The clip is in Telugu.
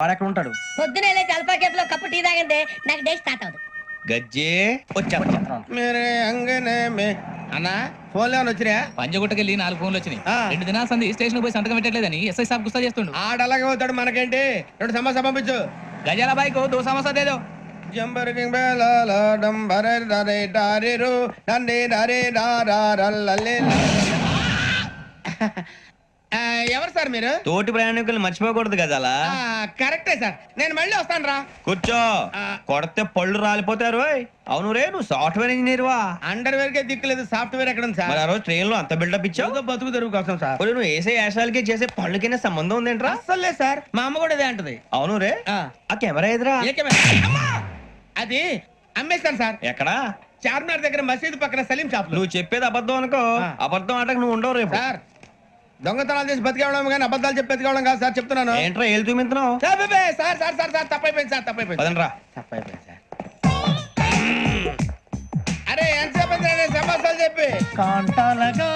వాడు ఎక్కడ ఉంటాడు? పొద్దునే లేచి అల్ఫా కేఫ్ లో కప్పు టీ తాగిందే నాకు డే స్టార్ట్ అవుతుంది. గజ్జే వచ్చా మీరే అంగనే మే అన్నా ఫోన్లో ఏమైనా వచ్చినాయా? పంజగుట్టకెళ్ళి 4 ఫోన్లు వచ్చినాయి. ఆ. 2 దినాల సంది స్టేషన్ పోయి సంతకం పెట్టలేదని ఎస్ఐ సాబ్ గుస్తా చేస్తుండు. ఆడలాగే పోతాడు మనకేంటి? 2 సమస్య పంపించు. గజాల బైక్ 2 సమస్య దేదో. జంబరకింగ్ బేలాల డంబరే డరే డారిరు డండే డరే డారల్లలే. ఎవరు సార్ మీరు? తోటి ప్రయాణికులు మర్చిపోకూడదు గజాల. కరెక్టే సార్, నేను మళ్ళీ వస్తాను రా. కూర్చో. కొడితే పళ్ళు రాలిపోతారు. అవును రే, నువ్వు సాఫ్ట్వేర్ ఇంజనీర్ వా? అండర్వేర్ కే దిక్కులేదు, సాఫ్ట్వేర్ ఎక్కడ ఉంది మరి సార్? ఆ రోజు ట్రైన్ లో అంత బిల్డప్ ఇచ్చావు. ఏదో బతుకు తెరువు కోసం సార్. ఒరేయ్, నువ్వు వేసే యాశాలకి చేసే పళ్ళకైనా సంబంధం ఉందేంట్రా? అస్సలు లేదు సార్, మా అమ్మ కూడా ఇదే అంటది. అవును రే, ఆ. ఆ కెమెరా ఎదురా ఏ కెమెరా? అమ్మా! అది అమ్మేస్తాను సార్. ఎక్కడా? చార్మినార్ దగ్గర మసీదు పక్కన సలీం షాప్ లో. నువ్వు చెప్పేది అబద్ధం అనుకో. ఆ. అబద్ధం ఆటకు నువ్వు ఉండవు రేపు. సార్, దొంగతనాలు చేసి బతికేవడం కానీ అబద్ధాలు చెప్పి బతికేవడం కాదు సార్, చెప్తున్నాను. ఏంట్రా ఏళ్ళు చూపించినావు? సార్, బే, సార్ సార్ సార్ సార్ తప్పైపోయింది సార్, తప్పైపోయింది. పదండ్రా. తప్పైపోయింది సార్. అరే ఎంతసేపు సమస్యలు చెప్పి కాంటాలగా